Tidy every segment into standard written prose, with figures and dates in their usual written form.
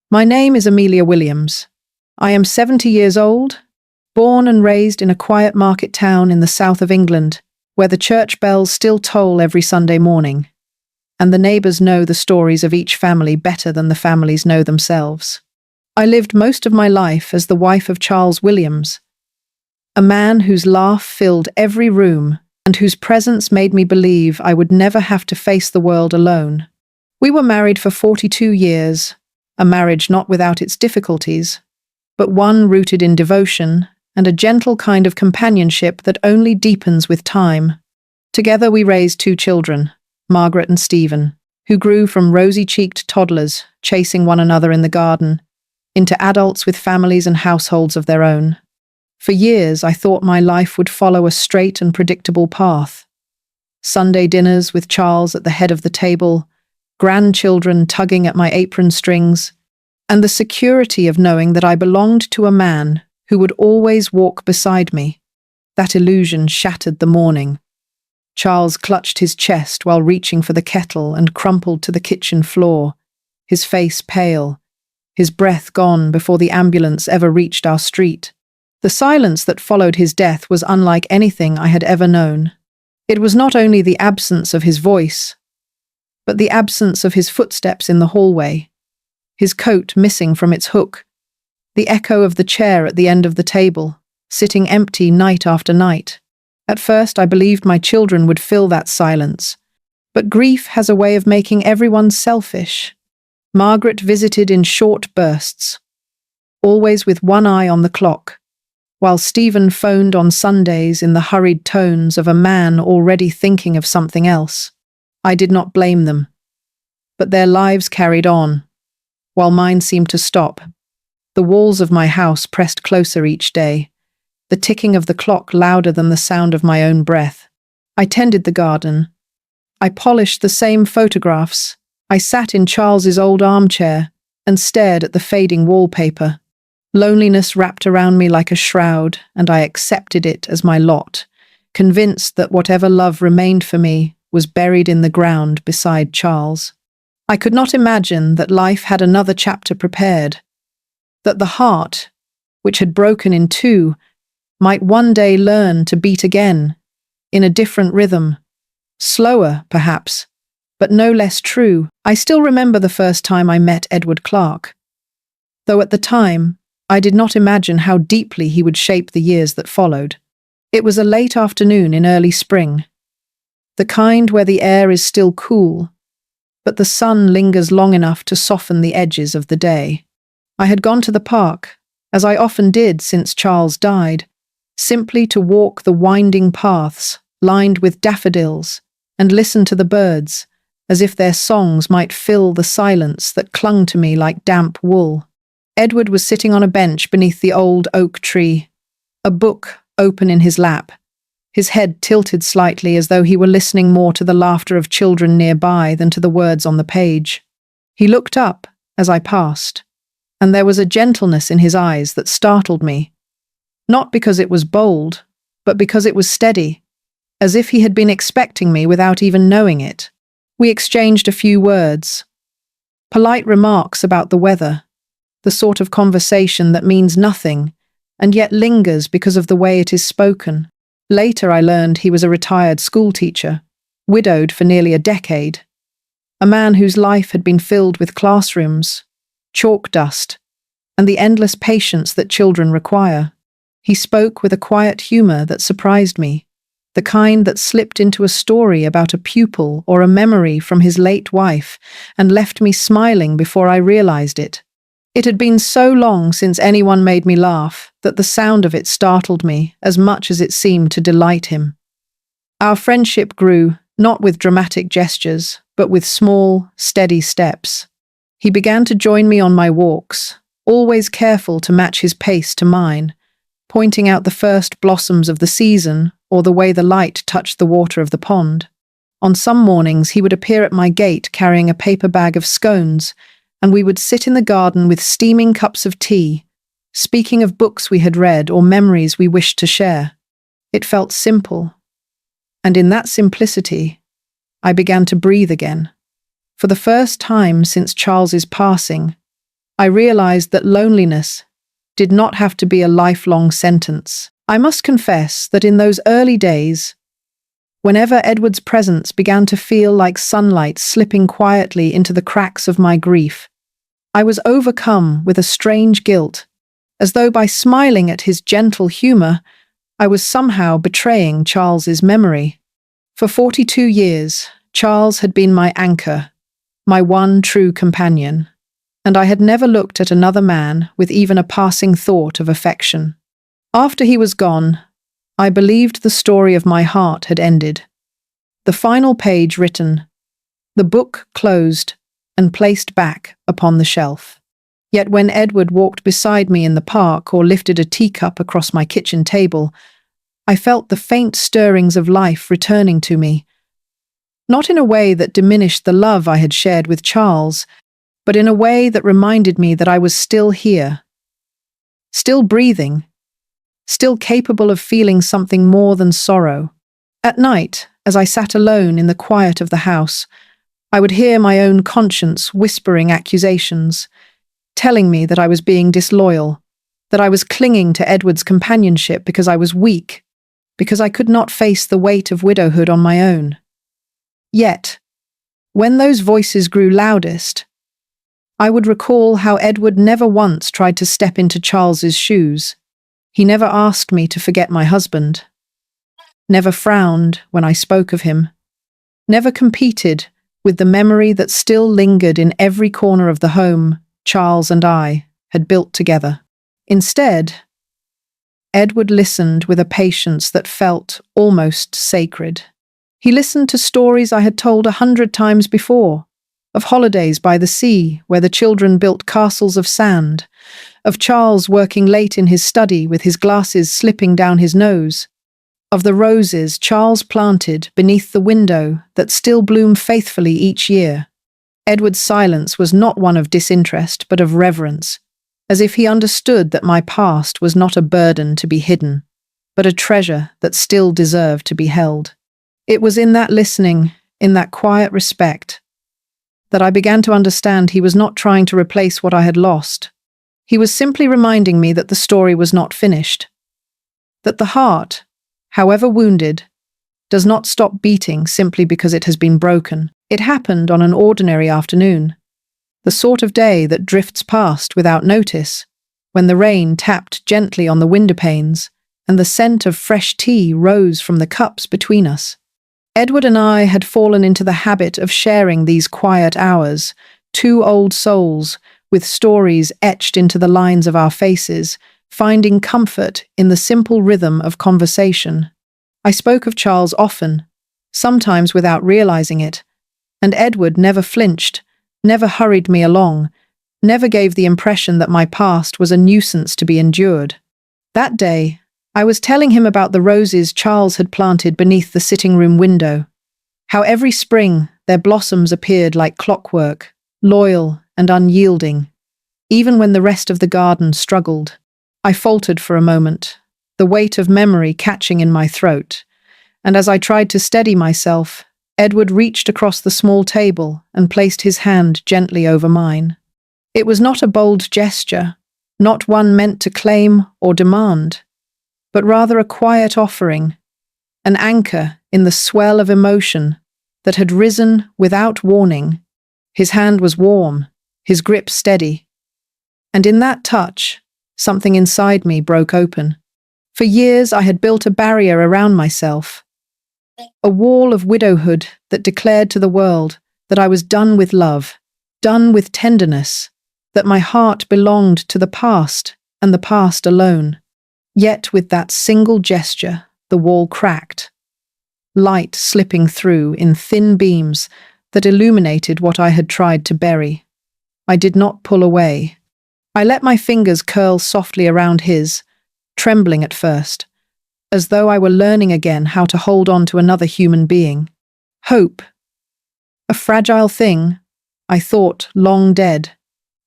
My name is Amelia Williams. I am 70 years old, born and raised in a quiet market town in the south of England, where the church bells still toll every Sunday morning, and the neighbours know the stories of each family better than the families know themselves. I lived most of my life as the wife of Charles Williams, a man whose laugh filled every room and whose presence made me believe I would never have to face the world alone. We were married for 42 years, a marriage not without its difficulties, but one rooted in devotion and a gentle kind of companionship that only deepens with time. Together we raised 2 children, Margaret and Stephen, who grew from rosy-cheeked toddlers chasing one another in the garden into adults with families and households of their own. For years I thought my life would follow a straight and predictable path. Sunday dinners with Charles at the head of the table, grandchildren tugging at my apron strings, and the security of knowing that I belonged to a man who would always walk beside me. That illusion shattered the morning. Charles clutched his chest while reaching for the kettle and crumpled to the kitchen floor, his face pale, his breath gone before the ambulance ever reached our street. The silence that followed his death was unlike anything I had ever known. It was not only the absence of his voice, but the absence of his footsteps in the hallway, his coat missing from its hook, the echo of the chair at the end of the table, sitting empty night after night. At first I believed my children would fill that silence, but grief has a way of making everyone selfish. Margaret visited in short bursts, always with one eye on the clock, while Stephen phoned on Sundays in the hurried tones of a man already thinking of something else. I did not blame them, but their lives carried on, while mine seemed to stop. The walls of my house pressed closer each day, the ticking of the clock louder than the sound of my own breath. I tended the garden. I polished the same photographs. I sat in Charles's old armchair and stared at the fading wallpaper. Loneliness wrapped around me like a shroud, and I accepted it as my lot, convinced that whatever love remained for me was buried in the ground beside Charles. I could not imagine that life had another chapter prepared, that the heart, which had broken in 2, might one day learn to beat again, in a different rhythm, slower, perhaps, but no less true. I still remember the first time I met Edward Clark, though at the time I did not imagine how deeply he would shape the years that followed. It was a late afternoon in early spring, the kind where the air is still cool, but the sun lingers long enough to soften the edges of the day. I had gone to the park, as I often did since Charles died, simply to walk the winding paths lined with daffodils and listen to the birds, as if their songs might fill the silence that clung to me like damp wool. Edward was sitting on a bench beneath the old oak tree, a book open in his lap, his head tilted slightly as though he were listening more to the laughter of children nearby than to the words on the page. He looked up as I passed, and there was a gentleness in his eyes that startled me, not because it was bold, but because it was steady, as if he had been expecting me without even knowing it. We exchanged a few words, polite remarks about the weather, the sort of conversation that means nothing and yet lingers because of the way it is spoken. Later I learned he was a retired schoolteacher, widowed for nearly a decade, a man whose life had been filled with classrooms, chalk dust, and the endless patience that children require. He spoke with a quiet humour that surprised me, the kind that slipped into a story about a pupil or a memory from his late wife and left me smiling before I realised it. It had been so long since anyone made me laugh that the sound of it startled me as much as it seemed to delight him. Our friendship grew, not with dramatic gestures, but with small, steady steps. He began to join me on my walks, always careful to match his pace to mine, pointing out the first blossoms of the season or the way the light touched the water of the pond. On some mornings he would appear at my gate carrying a paper bag of scones, and we would sit in the garden with steaming cups of tea, speaking of books we had read or memories we wished to share. It felt simple, and in that simplicity, I began to breathe again. For the first time since Charles's passing, I realized that loneliness did not have to be a lifelong sentence. I must confess that in those early days, whenever Edward's presence began to feel like sunlight slipping quietly into the cracks of my grief, I was overcome with a strange guilt, as though by smiling at his gentle humor, I was somehow betraying Charles's memory. For 42 years, Charles had been my anchor, my one true companion, and I had never looked at another man with even a passing thought of affection. After he was gone, I believed the story of my heart had ended. The final page written, the book closed and placed back upon the shelf. Yet when Edward walked beside me in the park or lifted a teacup across my kitchen table, I felt the faint stirrings of life returning to me, not in a way that diminished the love I had shared with Charles, but in a way that reminded me that I was still here, still breathing, still capable of feeling something more than sorrow. At night, as I sat alone in the quiet of the house, I would hear my own conscience whispering accusations, telling me that I was being disloyal, that I was clinging to Edward's companionship because I was weak, because I could not face the weight of widowhood on my own. Yet, when those voices grew loudest, I would recall how Edward never once tried to step into Charles's shoes. He never asked me to forget my husband, never frowned when I spoke of him, never competed with the memory that still lingered in every corner of the home Charles and I had built together. Instead, Edward listened with a patience that felt almost sacred. He listened to stories I had told 100 times before, of holidays by the sea where the children built castles of sand, of Charles working late in his study with his glasses slipping down his nose, of the roses Charles planted beneath the window that still bloom faithfully each year. Edward's silence was not one of disinterest but of reverence, as if he understood that my past was not a burden to be hidden, but a treasure that still deserved to be held. It was in that listening, in that quiet respect, that I began to understand he was not trying to replace what I had lost. He was simply reminding me that the story was not finished, that the heart, however wounded, does not stop beating simply because it has been broken. It happened on an ordinary afternoon, the sort of day that drifts past without notice, when the rain tapped gently on the window panes and the scent of fresh tea rose from the cups between us. Edward and I had fallen into the habit of sharing these quiet hours, two old souls with stories etched into the lines of our faces, finding comfort in the simple rhythm of conversation. I spoke of Charles often, sometimes without realizing it, and Edward never flinched, never hurried me along, never gave the impression that my past was a nuisance to be endured. That day, I was telling him about the roses Charles had planted beneath the sitting-room window, how every spring their blossoms appeared like clockwork, loyal and unyielding, even when the rest of the garden struggled. I faltered for a moment, the weight of memory catching in my throat, and as I tried to steady myself, Edward reached across the small table and placed his hand gently over mine. It was not a bold gesture, not one meant to claim or demand, but rather a quiet offering, an anchor in the swell of emotion that had risen without warning. His hand was warm, his grip steady, and in that touch, something inside me broke open. For years I had built a barrier around myself, a wall of widowhood that declared to the world that I was done with love, done with tenderness, that my heart belonged to the past and the past alone. Yet with that single gesture, the wall cracked, light slipping through in thin beams that illuminated what I had tried to bury. I did not pull away. I let my fingers curl softly around his, trembling at first, as though I were learning again how to hold on to another human being. Hope, a fragile thing, I thought long dead,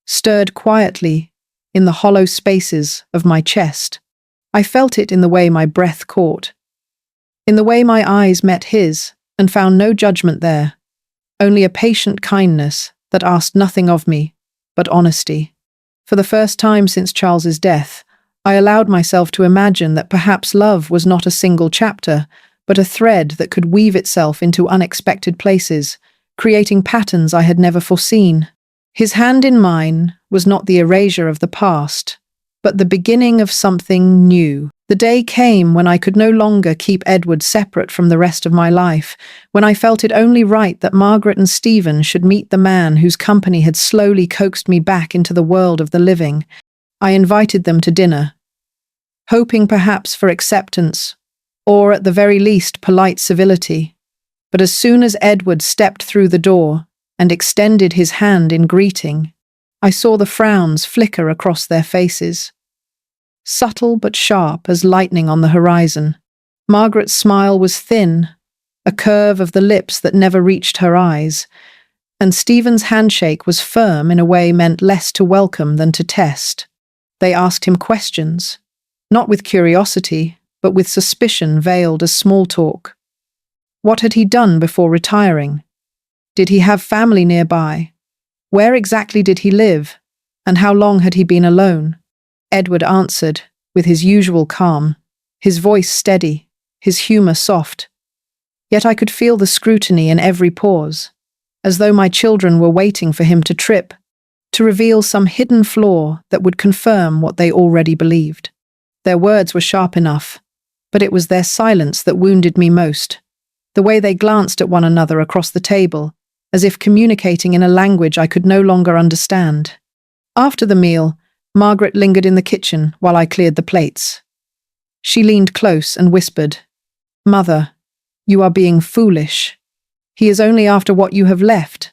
stirred quietly in the hollow spaces of my chest. I felt it in the way my breath caught, in the way my eyes met his, and found no judgment there, only a patient kindness that asked nothing of me but honesty. For the first time since Charles's death, I allowed myself to imagine that perhaps love was not a single chapter, but a thread that could weave itself into unexpected places, creating patterns I had never foreseen. His hand in mine was not the erasure of the past, but the beginning of something new. The day came when I could no longer keep Edward separate from the rest of my life, when I felt it only right that Margaret and Stephen should meet the man whose company had slowly coaxed me back into the world of the living. I invited them to dinner, hoping perhaps for acceptance, or at the very least polite civility. But as soon as Edward stepped through the door and extended his hand in greeting, I saw the frowns flicker across their faces. Subtle but sharp as lightning on the horizon. Margaret's smile was thin, a curve of the lips that never reached her eyes, and Stephen's handshake was firm in a way meant less to welcome than to test. They asked him questions, not with curiosity, but with suspicion veiled as small talk. What had he done before retiring? Did he have family nearby? Where exactly did he live? And how long had he been alone? Edward answered, with his usual calm, his voice steady, his humour soft. Yet I could feel the scrutiny in every pause, as though my children were waiting for him to trip, to reveal some hidden flaw that would confirm what they already believed. Their words were sharp enough, but it was their silence that wounded me most, the way they glanced at one another across the table, as if communicating in a language I could no longer understand. After the meal, Margaret lingered in the kitchen while I cleared the plates. She leaned close and whispered, "Mother, you are being foolish. He is only after what you have left."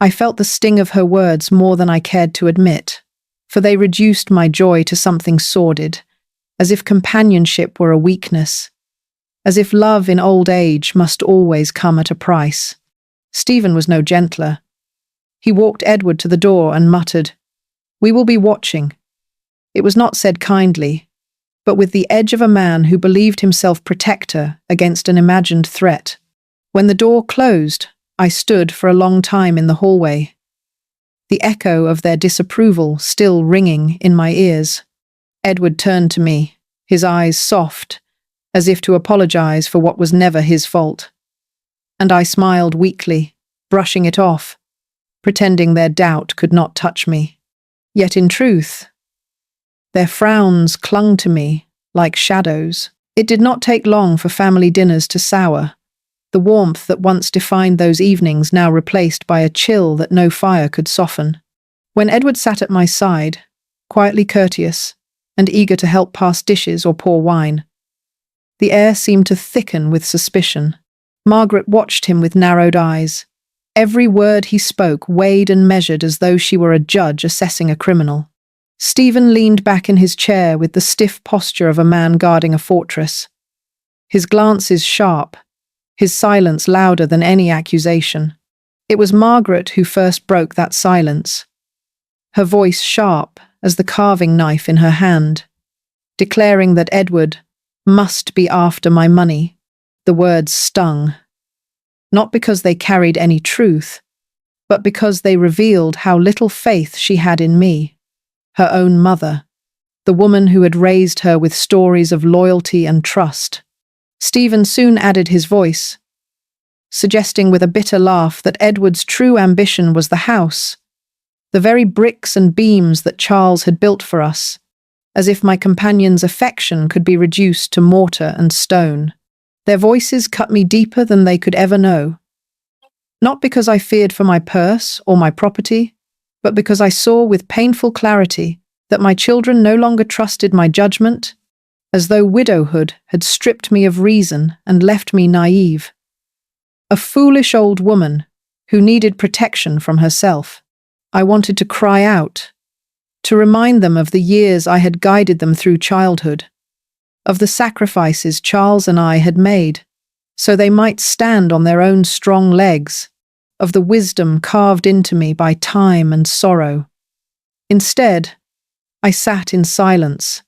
I felt the sting of her words more than I cared to admit, for they reduced my joy to something sordid, as if companionship were a weakness, as if love in old age must always come at a price. Stephen was no gentler. He walked Edward to the door and muttered, "We will be watching." It was not said kindly, but with the edge of a man who believed himself protector against an imagined threat. When the door closed, I stood for a long time in the hallway, the echo of their disapproval still ringing in my ears. Edward turned to me, his eyes soft, as if to apologize for what was never his fault. And I smiled weakly, brushing it off, pretending their doubt could not touch me. Yet in truth, their frowns clung to me like shadows. It did not take long for family dinners to sour, the warmth that once defined those evenings now replaced by a chill that no fire could soften. When Edward sat at my side, quietly courteous and eager to help pass dishes or pour wine, the air seemed to thicken with suspicion. Margaret watched him with narrowed eyes. Every word he spoke weighed and measured as though she were a judge assessing a criminal. Stephen leaned back in his chair with the stiff posture of a man guarding a fortress. His glances sharp, his silence louder than any accusation. It was Margaret who first broke that silence, her voice sharp as the carving knife in her hand, declaring that Edward must be after my money. The words stung, not because they carried any truth, but because they revealed how little faith she had in me, her own mother, the woman who had raised her with stories of loyalty and trust. Stephen soon added his voice, suggesting with a bitter laugh that Edward's true ambition was the house, the very bricks and beams that Charles had built for us, as if my companion's affection could be reduced to mortar and stone. Their voices cut me deeper than they could ever know. Not because I feared for my purse or my property, but because I saw with painful clarity that my children no longer trusted my judgment, as though widowhood had stripped me of reason and left me naive. A foolish old woman who needed protection from herself. I wanted to cry out, to remind them of the years I had guided them through childhood, of the sacrifices Charles and I had made, so they might stand on their own strong legs, of the wisdom carved into me by time and sorrow. Instead, I sat in silence,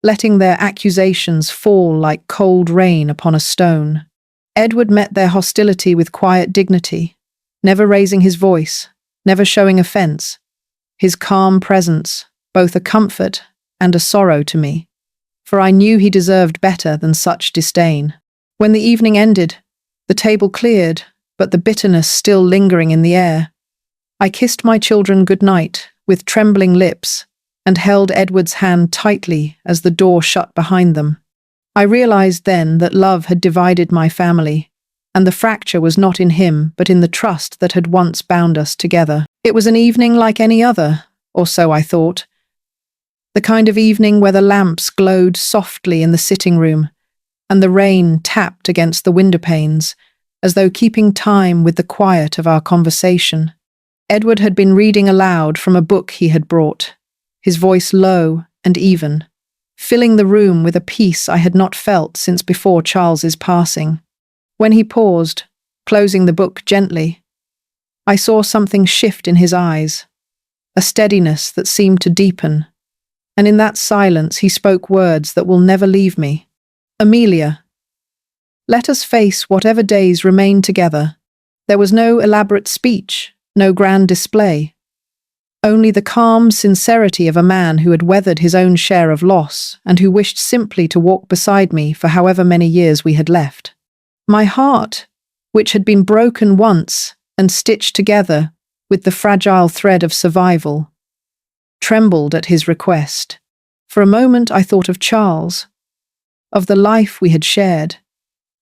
letting their accusations fall like cold rain upon a stone. Edward met their hostility with quiet dignity, never raising his voice, never showing offense. His calm presence, both a comfort and a sorrow to me, for I knew he deserved better than such disdain. When the evening ended, the table cleared, but the bitterness still lingering in the air. I kissed my children good night with trembling lips and held Edward's hand tightly as the door shut behind them. I realized then that love had divided my family, and the fracture was not in him but in the trust that had once bound us together. It was an evening like any other, or so I thought. The kind of evening where the lamps glowed softly in the sitting room, and the rain tapped against the window panes, as though keeping time with the quiet of our conversation. Edward had been reading aloud from a book he had brought, his voice low and even, filling the room with a peace I had not felt since before Charles's passing. When he paused, closing the book gently, I saw something shift in his eyes, a steadiness that seemed to deepen, and in that silence he spoke words that will never leave me. "Amelia, let us face whatever days remain together." There was no elaborate speech, no grand display, only the calm sincerity of a man who had weathered his own share of loss and who wished simply to walk beside me for however many years we had left. My heart, which had been broken once and stitched together with the fragile thread of survival, trembled at his request. For a moment I thought of Charles, of the life we had shared,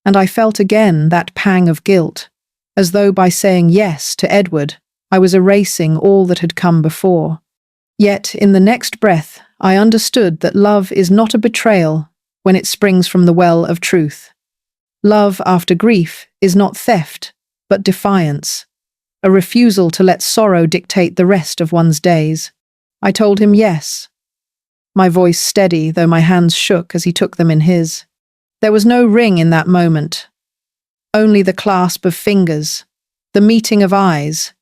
and I felt again that pang of guilt, as though by saying yes to Edward, I was erasing all that had come before. Yet, in the next breath, I understood that love is not a betrayal when it springs from the well of truth. Love after grief is not theft, but defiance, a refusal to let sorrow dictate the rest of one's days. I told him yes, my voice steady though my hands shook as he took them in his. There was no ring in that moment, only the clasp of fingers, the meeting of eyes,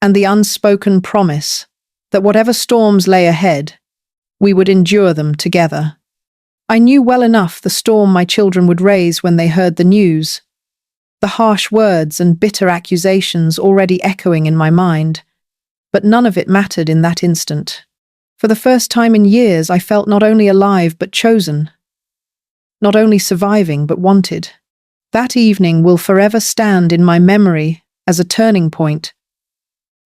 and the unspoken promise that whatever storms lay ahead, we would endure them together. I knew well enough the storm my children would raise when they heard the news, the harsh words and bitter accusations already echoing in my mind, but none of it mattered in that instant. For the first time in years, I felt not only alive but chosen, not only surviving but wanted. That evening will forever stand in my memory as a turning point,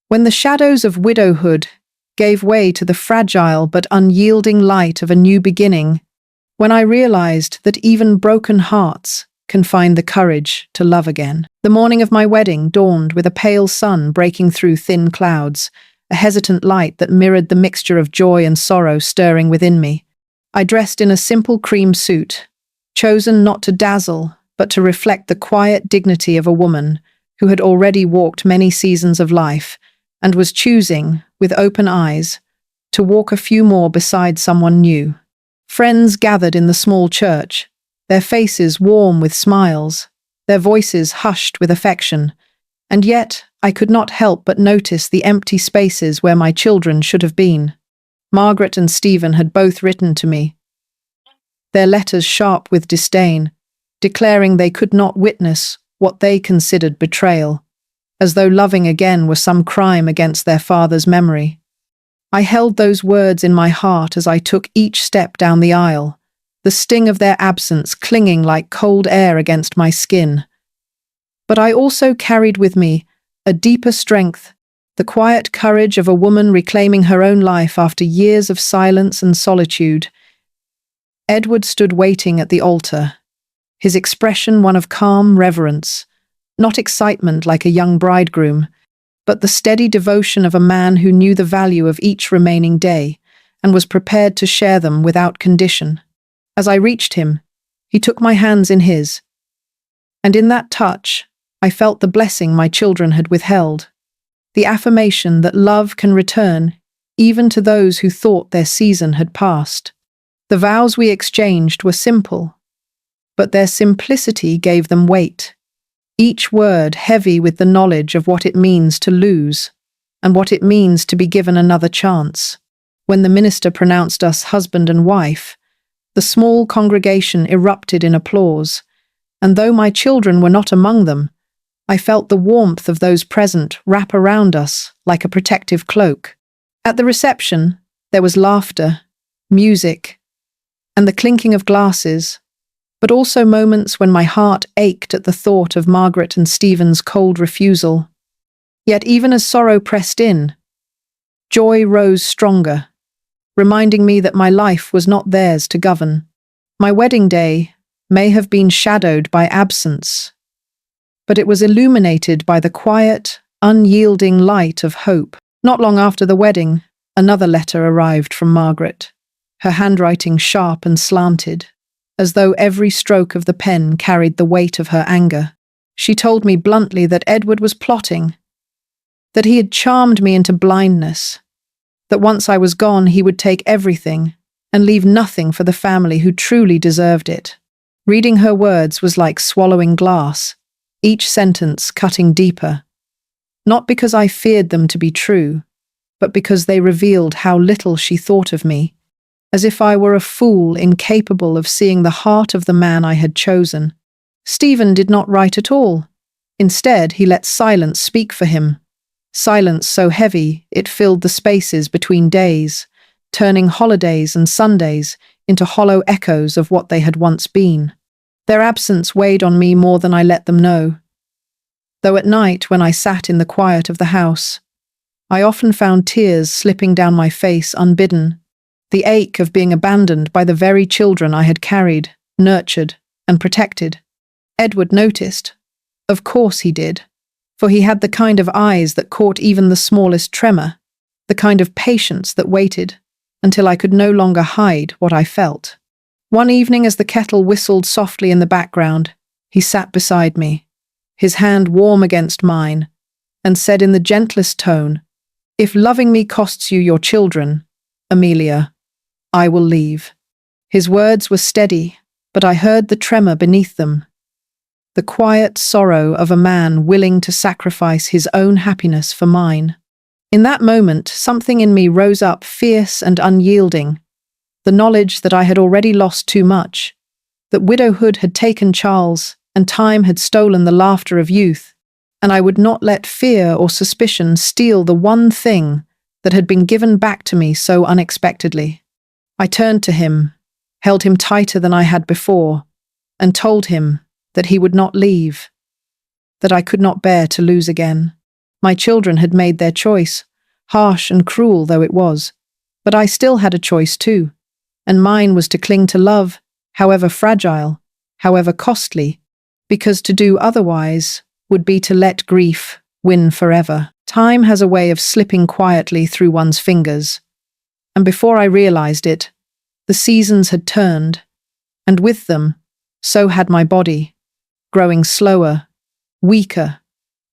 when the shadows of widowhood gave way to the fragile but unyielding light of a new beginning, when I realized that even broken hearts can find the courage to love again. The morning of my wedding dawned with a pale sun breaking through thin clouds, a hesitant light that mirrored the mixture of joy and sorrow stirring within me. I dressed in a simple cream suit, chosen not to dazzle, but to reflect the quiet dignity of a woman who had already walked many seasons of life and was choosing, with open eyes, to walk a few more beside someone new. Friends gathered in the small church, their faces warm with smiles, their voices hushed with affection, and yet I could not help but notice the empty spaces where my children should have been. Margaret and Stephen had both written to me, their letters sharp with disdain, declaring they could not witness what they considered betrayal, as though loving again were some crime against their father's memory. I held those words in my heart as I took each step down the aisle, the sting of their absence clinging like cold air against my skin. But I also carried with me a deeper strength, the quiet courage of a woman reclaiming her own life after years of silence and solitude. Edward stood waiting at the altar, his expression one of calm reverence, not excitement like a young bridegroom, but the steady devotion of a man who knew the value of each remaining day and was prepared to share them without condition. As I reached him, he took my hands in his, and in that touch, I felt the blessing my children had withheld, the affirmation that love can return even to those who thought their season had passed. The vows we exchanged were simple, but their simplicity gave them weight, each word heavy with the knowledge of what it means to lose and what it means to be given another chance. When the minister pronounced us husband and wife, the small congregation erupted in applause, and though my children were not among them, I felt the warmth of those present wrap around us like a protective cloak. At the reception, There was laughter, music, and the clinking of glasses, but also moments when my heart ached at the thought of Margaret and Stephen's cold refusal. Yet even as sorrow pressed in, joy rose stronger, reminding me that my life was not theirs to govern. My wedding day may have been shadowed by absence, but it was illuminated by the quiet, unyielding light of hope. Not long after the wedding, another letter arrived from Margaret, her handwriting sharp and slanted, as though every stroke of the pen carried the weight of her anger. She told me bluntly that Edward was plotting, that he had charmed me into blindness, that once I was gone he would take everything and leave nothing for the family who truly deserved it. Reading her words was like swallowing glass, each sentence cutting deeper, not because I feared them to be true, but because they revealed how little she thought of me, as if I were a fool incapable of seeing the heart of the man I had chosen. Stephen did not write at all. Instead, he let silence speak for him. Silence so heavy it filled the spaces between days, turning holidays and Sundays into hollow echoes of what they had once been. Their absence weighed on me more than I let them know. Though at night, when I sat in the quiet of the house, I often found tears slipping down my face unbidden, the ache of being abandoned by the very children I had carried, nurtured, and protected. Edward noticed. Of course he did, for he had the kind of eyes that caught even the smallest tremor, the kind of patience that waited until I could no longer hide what I felt. One evening, as the kettle whistled softly in the background, he sat beside me, his hand warm against mine, and said in the gentlest tone, "If loving me costs you your children, Amelia, I will leave." His words were steady, but I heard the tremor beneath them, the quiet sorrow of a man willing to sacrifice his own happiness for mine. In that moment, something in me rose up fierce and unyielding, the knowledge that I had already lost too much, that widowhood had taken Charles, and time had stolen the laughter of youth, and I would not let fear or suspicion steal the one thing that had been given back to me so unexpectedly. I turned to him, held him tighter than I had before, and told him that he would not leave, that I could not bear to lose again. My children had made their choice, harsh and cruel though it was, but I still had a choice too, and mine was to cling to love, however fragile, however costly, because to do otherwise would be to let grief win forever. Time has a way of slipping quietly through one's fingers, and before I realized it, the seasons had turned, and with them, so had my body, growing slower, weaker,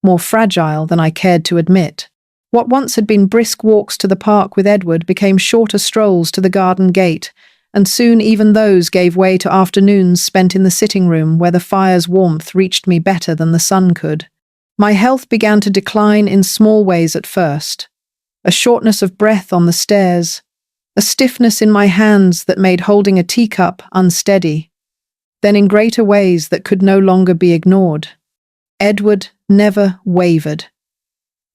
more fragile than I cared to admit. What once had been brisk walks to the park with Edward became shorter strolls to the garden gate, and soon even those gave way to afternoons spent in the sitting room where the fire's warmth reached me better than the sun could. My health began to decline in small ways at first. A shortness of breath on the stairs, a stiffness in my hands that made holding a teacup unsteady, then in greater ways that could no longer be ignored. Edward never wavered.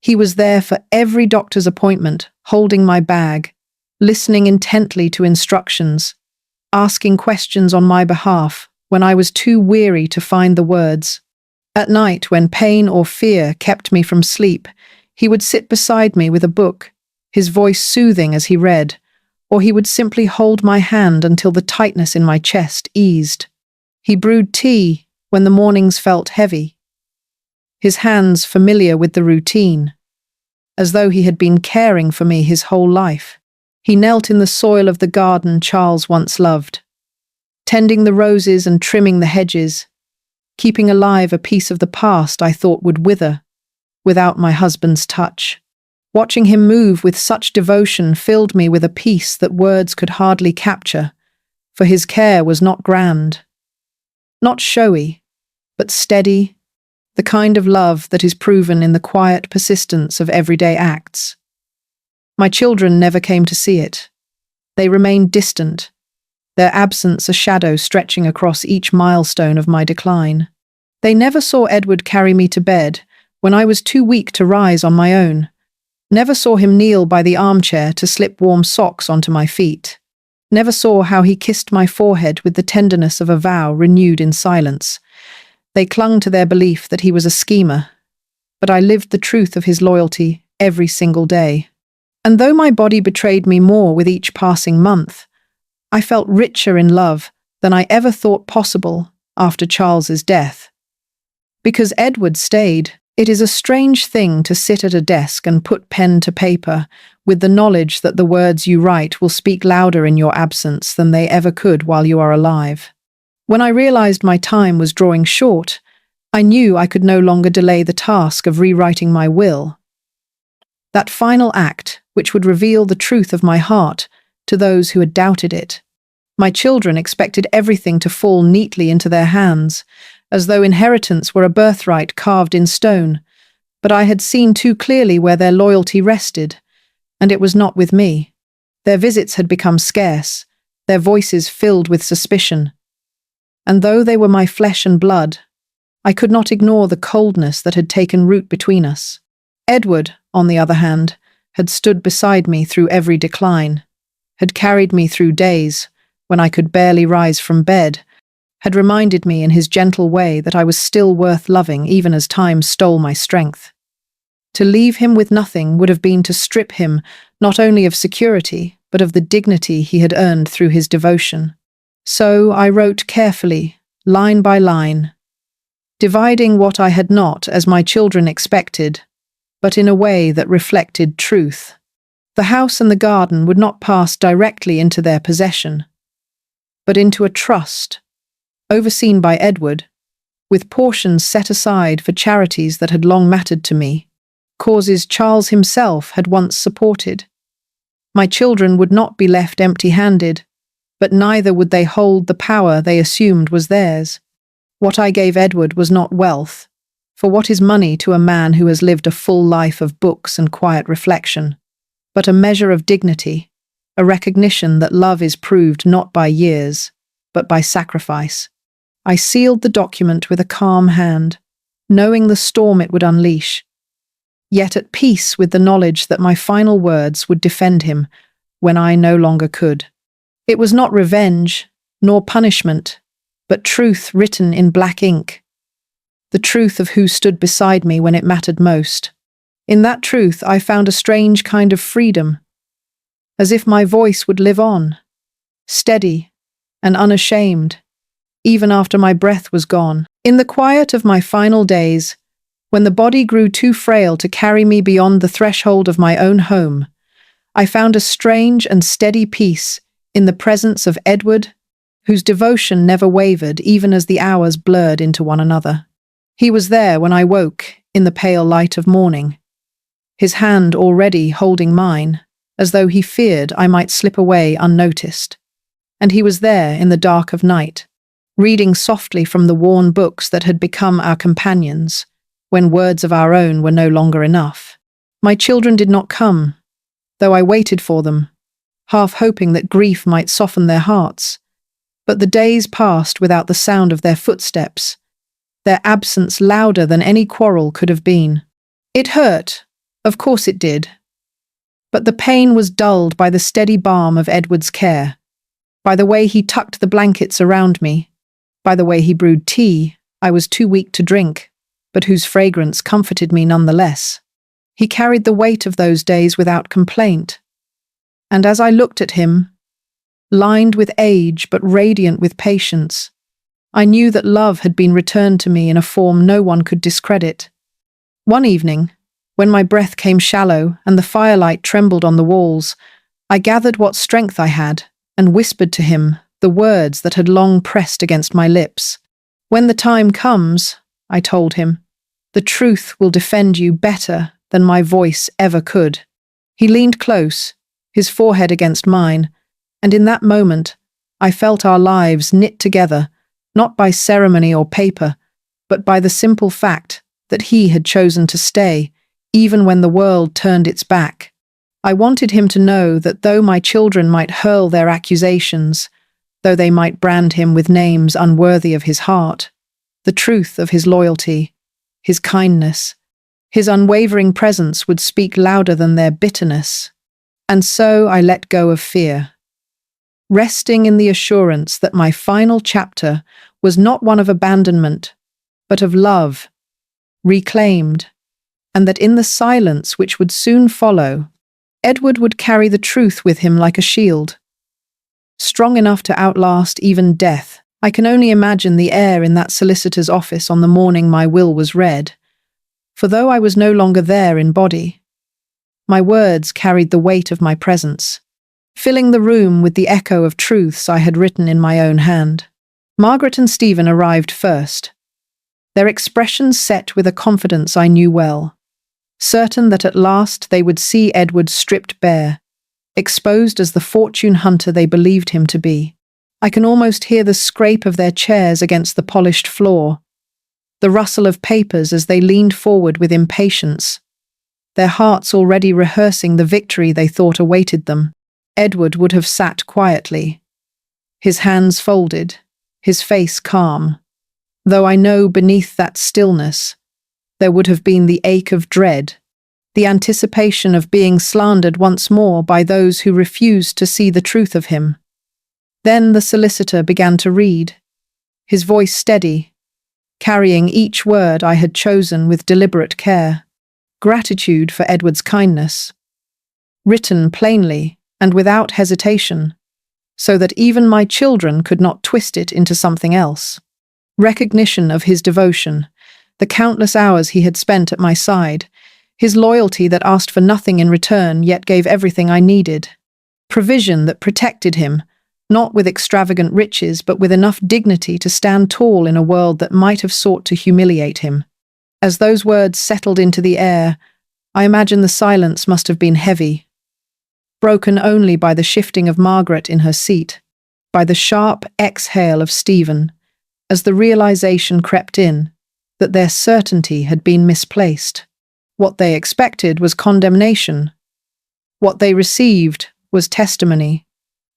He was there for every doctor's appointment, holding my bag, listening intently to instructions, asking questions on my behalf when I was too weary to find the words. At night, when pain or fear kept me from sleep, he would sit beside me with a book, his voice soothing as he read, or he would simply hold my hand until the tightness in my chest eased. He brewed tea when the mornings felt heavy, his hands familiar with the routine, as though he had been caring for me his whole life. He knelt in the soil of the garden Charles once loved, tending the roses and trimming the hedges, keeping alive a piece of the past I thought would wither without my husband's touch. Watching him move with such devotion filled me with a peace that words could hardly capture, for his care was not grand, not showy, but steady, the kind of love that is proven in the quiet persistence of everyday acts. My children never came to see it. They remained distant, their absence a shadow stretching across each milestone of my decline. They never saw Edward carry me to bed when I was too weak to rise on my own, Never saw him kneel by the armchair to slip warm socks onto my feet. Never saw how he kissed my forehead with the tenderness of a vow renewed in silence. They clung to their belief that he was a schemer, but I lived the truth of his loyalty every single day. And though my body betrayed me more with each passing month, I felt richer in love than I ever thought possible after Charles's death. Because Edward stayed, it is a strange thing to sit at a desk and put pen to paper with the knowledge that the words you write will speak louder in your absence than they ever could while you are alive. When I realized my time was drawing short, I knew I could no longer delay the task of rewriting my will. That final act, which would reveal the truth of my heart to those who had doubted it. My children expected everything to fall neatly into their hands, as though inheritance were a birthright carved in stone, but I had seen too clearly where their loyalty rested, and it was not with me. Their visits had become scarce, their voices filled with suspicion. And though they were my flesh and blood, I could not ignore the coldness that had taken root between us. Edward, on the other hand, had stood beside me through every decline, had carried me through days when I could barely rise from bed, had reminded me in his gentle way that I was still worth loving even as time stole my strength. To leave him with nothing would have been to strip him not only of security, but of the dignity he had earned through his devotion. So I wrote carefully, line by line, dividing what I had not as my children expected, but in a way that reflected truth. The house and the garden would not pass directly into their possession, but into a trust, overseen by Edward, with portions set aside for charities that had long mattered to me, causes Charles himself had once supported. My children would not be left empty-handed, but neither would they hold the power they assumed was theirs. What I gave Edward was not wealth, for what is money to a man who has lived a full life of books and quiet reflection, but a measure of dignity, a recognition that love is proved not by years, but by sacrifice. I sealed the document with a calm hand, knowing the storm it would unleash, yet at peace with the knowledge that my final words would defend him when I no longer could. It was not revenge, nor punishment, but truth written in black ink. The truth of who stood beside me when it mattered most. In that truth I found a strange kind of freedom, as if my voice would live on, steady and unashamed, even after my breath was gone. In the quiet of my final days, when the body grew too frail to carry me beyond the threshold of my own home, I found a strange and steady peace in the presence of Edward, whose devotion never wavered even as the hours blurred into one another. He was there when I woke in the pale light of morning, his hand already holding mine, as though he feared I might slip away unnoticed. And he was there in the dark of night, reading softly from the worn books that had become our companions, when words of our own were no longer enough. My children did not come, though I waited for them, half hoping that grief might soften their hearts. But the days passed without the sound of their footsteps, their absence louder than any quarrel could have been. It hurt, of course it did, but the pain was dulled by the steady balm of Edward's care, by the way he tucked the blankets around me, by the way he brewed tea I was too weak to drink, but whose fragrance comforted me nonetheless. He carried the weight of those days without complaint, and as I looked at him, lined with age but radiant with patience, I knew that love had been returned to me in a form no one could discredit. One evening, when my breath came shallow and the firelight trembled on the walls, I gathered what strength I had and whispered to him the words that had long pressed against my lips. "When the time comes," I told him, "the truth will defend you better than my voice ever could." He leaned close, his forehead against mine, and in that moment I felt our lives knit together, not by ceremony or paper, but by the simple fact that he had chosen to stay, even when the world turned its back. I wanted him to know that though my children might hurl their accusations, though they might brand him with names unworthy of his heart, the truth of his loyalty, his kindness, His unwavering presence would speak louder than their bitterness. And so I let go of fear, resting in the assurance that my final chapter was not one of abandonment, but of love, reclaimed, and that in the silence which would soon follow, Edward would carry the truth with him like a shield, strong enough to outlast even death. I can only imagine the air in that solicitor's office on the morning my will was read, for though I was no longer there in body, my words carried the weight of my presence, filling the room with the echo of truths I had written in my own hand. Margaret and Stephen arrived first, their expressions set with a confidence I knew well, certain that at last they would see Edward stripped bare, exposed as the fortune hunter they believed him to be. I can almost hear the scrape of their chairs against the polished floor, the rustle of papers as they leaned forward with impatience, their hearts already rehearsing the victory they thought awaited them. Edward would have sat quietly, his hands folded, his face calm, though I know beneath that stillness there would have been the ache of dread, the anticipation of being slandered once more by those who refused to see the truth of him. Then the solicitor began to read, his voice steady, carrying each word I had chosen with deliberate care. Gratitude for Edward's kindness, written plainly and without hesitation, so that even my children could not twist it into something else. Recognition of his devotion, the countless hours he had spent at my side, his loyalty that asked for nothing in return yet gave everything I needed. Provision that protected him, not with extravagant riches but with enough dignity to stand tall in a world that might have sought to humiliate him. As those words settled into the air, I imagine the silence must have been heavy, broken only by the shifting of Margaret in her seat, by the sharp exhale of Stephen, as the realization crept in that their certainty had been misplaced. What they expected was condemnation. What they received was testimony,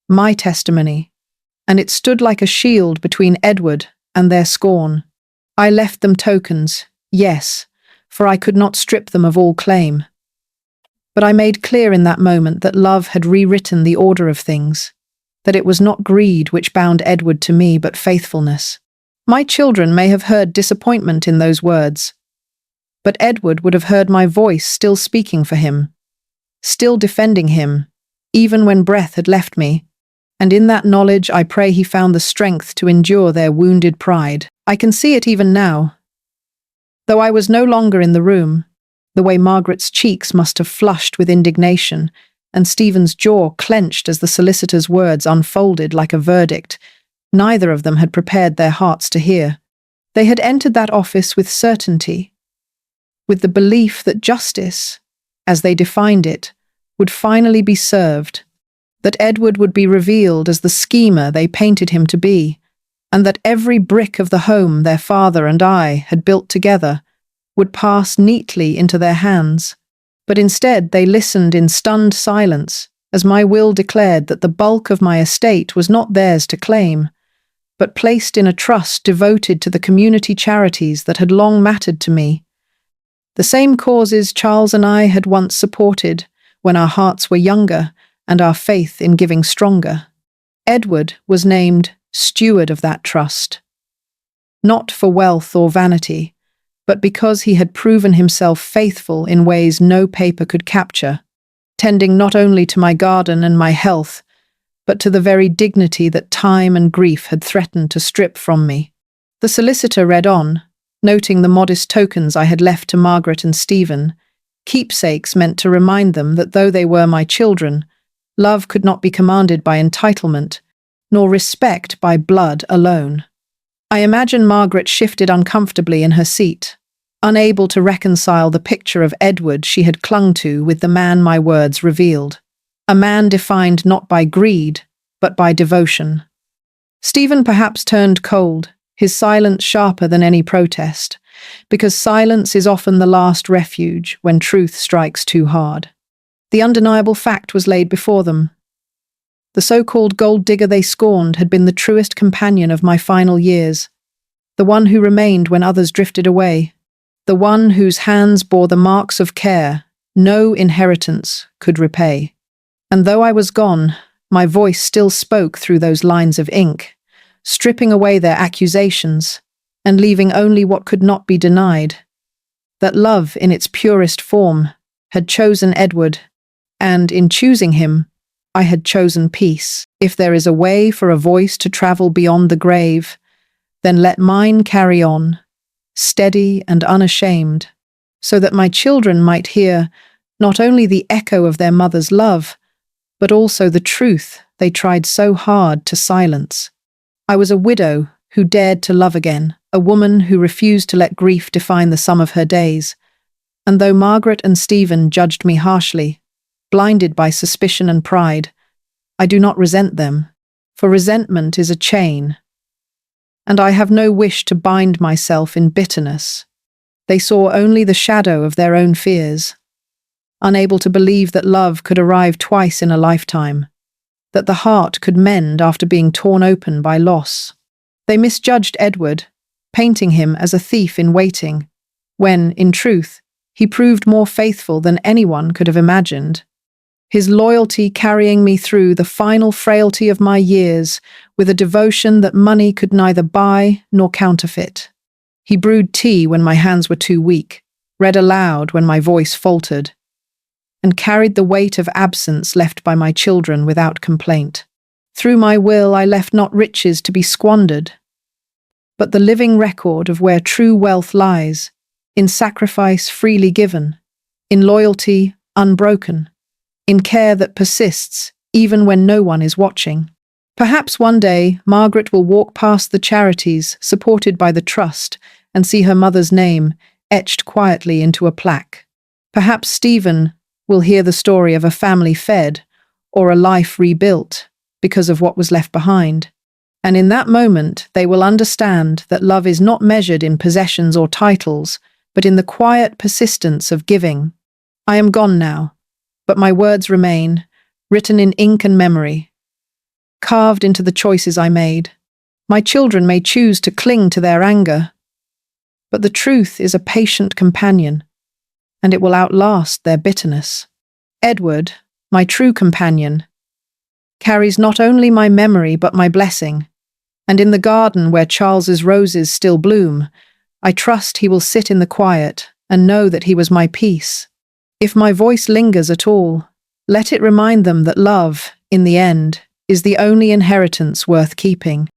my testimony, and it stood like a shield between Edward and their scorn. I left them tokens, yes, for I could not strip them of all claim. But I made clear in that moment that love had rewritten the order of things, that it was not greed which bound Edward to me but faithfulness. My children may have heard disappointment in those words, but Edward would have heard my voice still speaking for him, still defending him, even when breath had left me, and in that knowledge I pray he found the strength to endure their wounded pride. I can see it even now. Though I was no longer in the room, the way Margaret's cheeks must have flushed with indignation, and Stephen's jaw clenched as the solicitor's words unfolded like a verdict, neither of them had prepared their hearts to hear. They had entered that office with certainty, with the belief that justice, as they defined it, would finally be served, that Edward would be revealed as the schemer they painted him to be, and that every brick of the home their father and I had built together would pass neatly into their hands. But instead they listened in stunned silence as my will declared that the bulk of my estate was not theirs to claim, but placed in a trust devoted to the community charities that had long mattered to me, the same causes Charles and I had once supported when our hearts were younger and our faith in giving stronger. Edward was named steward of that trust, not for wealth or vanity, but because he had proven himself faithful in ways no paper could capture, tending not only to my garden and my health, but to the very dignity that time and grief had threatened to strip from me. The solicitor read on, noting the modest tokens I had left to Margaret and Stephen, keepsakes meant to remind them that though they were my children, love could not be commanded by entitlement, nor respect by blood alone. I imagine Margaret shifted uncomfortably in her seat, unable to reconcile the picture of Edward she had clung to with the man my words revealed, a man defined not by greed, but by devotion. Stephen perhaps turned cold, his silence sharper than any protest, because silence is often the last refuge when truth strikes too hard. The undeniable fact was laid before them. The so-called gold digger they scorned had been the truest companion of my final years, the one who remained when others drifted away. the one whose hands bore the marks of care no inheritance could repay. And though I was gone, my voice still spoke through those lines of ink, stripping away their accusations and leaving only what could not be denied: that love in its purest form had chosen Edward, and in choosing him, I had chosen peace. If there is a way for a voice to travel beyond the grave, then let mine carry on, steady and unashamed, so that my children might hear not only the echo of their mother's love, but also the truth they tried so hard to silence. I was a widow who dared to love again, a woman who refused to let grief define the sum of her days. And though Margaret and Stephen judged me harshly, blinded by suspicion and pride, I do not resent them, for resentment is a chain, and I have no wish to bind myself in bitterness. They saw only the shadow of their own fears, unable to believe that love could arrive twice in a lifetime, that the heart could mend after being torn open by loss. They misjudged Edward, painting him as a thief in waiting, when, in truth, he proved more faithful than anyone could have imagined. His loyalty carrying me through the final frailty of my years with a devotion that money could neither buy nor counterfeit. He brewed tea when my hands were too weak, read aloud when my voice faltered, and carried the weight of absence left by my children without complaint. Through my will I left not riches to be squandered, but the living record of where true wealth lies, in sacrifice freely given, in loyalty unbroken, in care that persists even when no one is watching. Perhaps one day Margaret will walk past the charities supported by the trust and see her mother's name etched quietly into a plaque. Perhaps Stephen will hear the story of a family fed or a life rebuilt because of what was left behind. And in that moment they will understand that love is not measured in possessions or titles, but in the quiet persistence of giving. I am gone now, but my words remain, written in ink and memory, carved into the choices I made. My children may choose to cling to their anger, but the truth is a patient companion, and it will outlast their bitterness. Edward, my true companion, carries not only my memory but my blessing, and in the garden where Charles's roses still bloom, I trust he will sit in the quiet and know that he was my peace. If my voice lingers at all, let it remind them that love, in the end, is the only inheritance worth keeping.